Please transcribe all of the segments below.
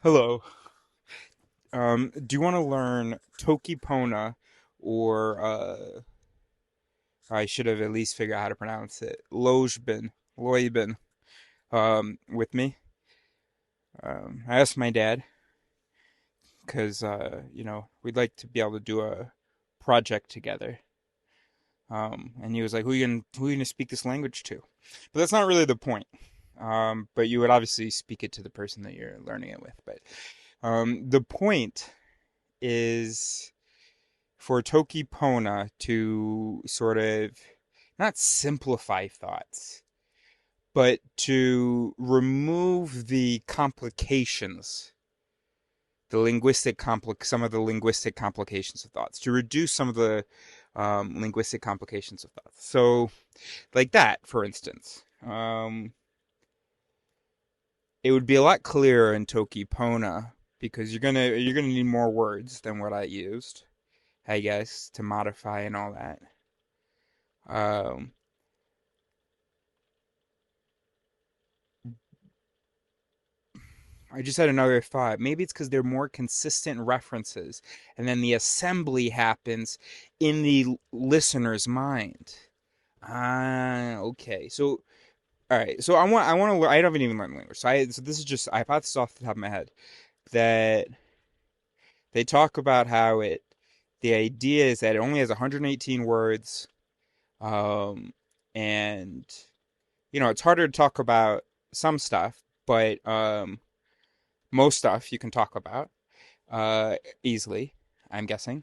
Hello. Do you want to learn Toki Pona or I should have at least figured out how to pronounce it. Lojban, with me? I asked my dad because we'd like to be able to do a project together. And he was like, who you gonna speak this language to? But that's not really the point. But you would obviously speak it to the person that you're learning it with. But the point is for Toki Pona to sort of not simplify thoughts, but to remove the complications, some of the linguistic complications of thoughts, to reduce some of the linguistic complications of thoughts. So, like that, for instance, it would be a lot clearer in Toki Pona because you're gonna need more words than what I used, I guess, to modify and all that. Um, I just had another thought. Maybe it's because they're more consistent references, and then the assembly happens in the listener's mind. Ah, okay. So, all right. So I want to. I haven't even learned language. So this is just I thought this off the top of my head that they talk about how it. The idea is that it only has 118 words, um, and it's harder to talk about some stuff, but most stuff you can talk about easily, I'm guessing.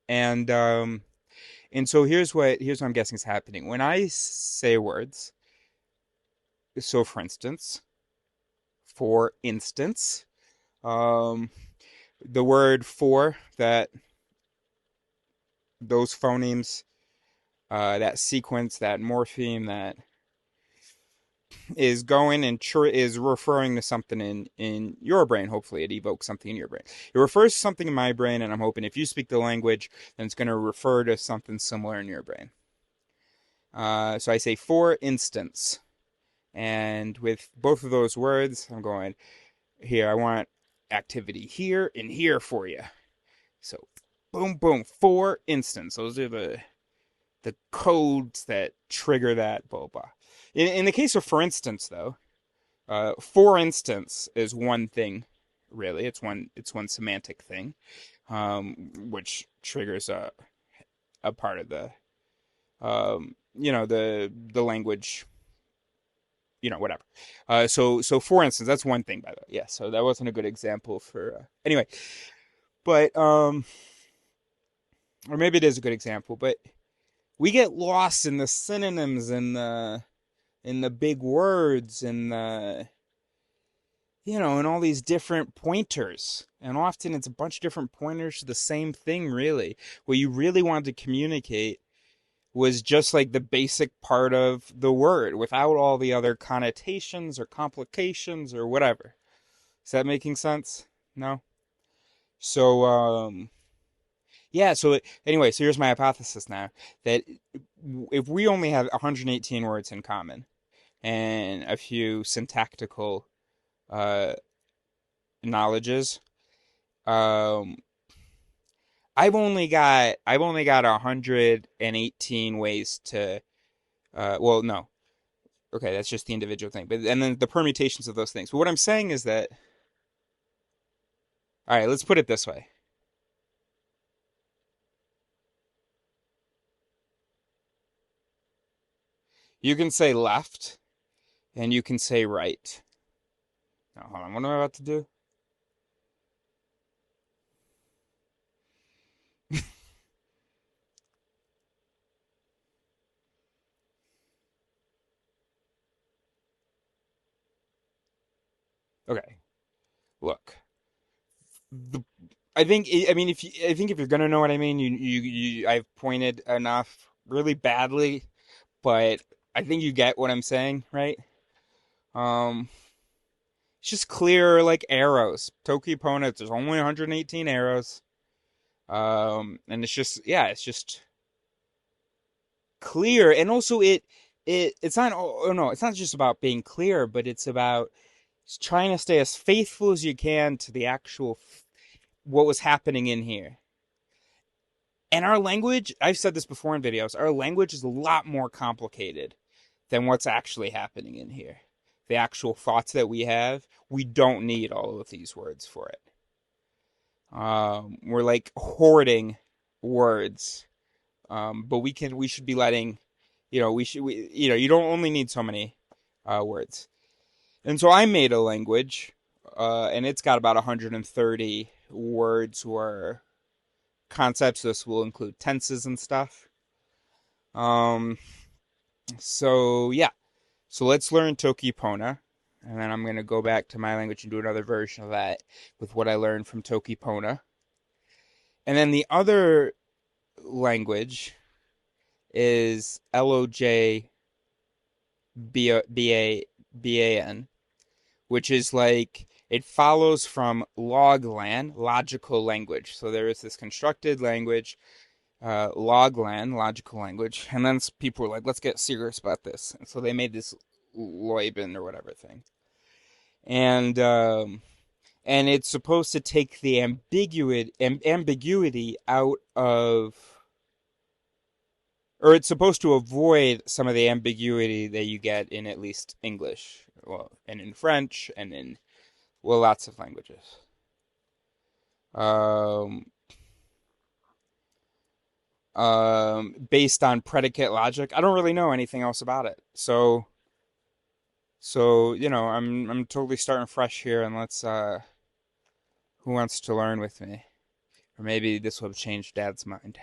And so here's what I'm guessing is happening. When I say words, so for instance, um, the word for that those phonemes, that sequence, that morpheme, that is going and is referring to something in your brain. Hopefully, it evokes something in your brain. It refers to something in my brain, and I'm hoping if you speak the language, then it's going to refer to something similar in your brain. So I say for instance, and with both of those words, I'm going here. I want activity here and here for you. So boom, boom. For instance, those are the codes that trigger that blah blah. In the case of for instance, though, for instance is one thing, really. It's one semantic thing, which triggers a part of the language, whatever. So for instance, that's one thing, by the way. Yeah. So that wasn't a good example for anyway, but or maybe it is a good example, but we get lost in the synonyms and the big words and and all these different pointers. And often it's a bunch of different pointers to the same thing, really. What you really wanted to communicate was just like the basic part of the word without all the other connotations or complications or whatever. Is that making sense? No? So, yeah, so anyway, so here's my hypothesis now that if we only have 118 words in common and a few syntactical uh, knowledges, um, I've only got 118 ways to well, no. Okay, that's just the individual thing. But and then the permutations of those things. But what I'm saying is that all right, let's put it this way. You can say left and you can say right. Now, hold on, what am I about to do? Okay, look. The I mean if you're gonna know what I mean, I've pointed enough really badly, but I think you get what I'm saying, right? Um, it's just clear like arrows. Toki opponents, there's only 118 arrows. And it's just clear, and also it's not. Oh no, it's not just about being clear, but it's about trying to stay as faithful as you can to the actual what was happening in here. And our language, I've said this before in videos, our language is a lot more complicated than what's actually happening in here. The actual thoughts that we have, we don't need all of these words for it. We're like hoarding words, but we should be letting, you don't only need so many words. And so I made a language, and it's got about 130 words or concepts. This will include tenses and stuff. Um, so yeah, so let's learn Toki Pona, and then I'm gonna go back to my language and do another version of that with what I learned from Toki Pona. And then the other language is Lojban, which is like it follows from loglan, logical language. So there is this constructed language, loglan, logical language, and then people were like, let's get serious about this. And so they made this Lojban or whatever thing. And it's supposed to take the ambiguity out of, or it's supposed to avoid some of the ambiguity that you get in at least English, well, and in French, and in, well, lots of languages. Um, Based on predicate logic. I don't really know anything else about it. So I'm totally starting fresh here, and let's who wants to learn with me? Or maybe this will change Dad's mind.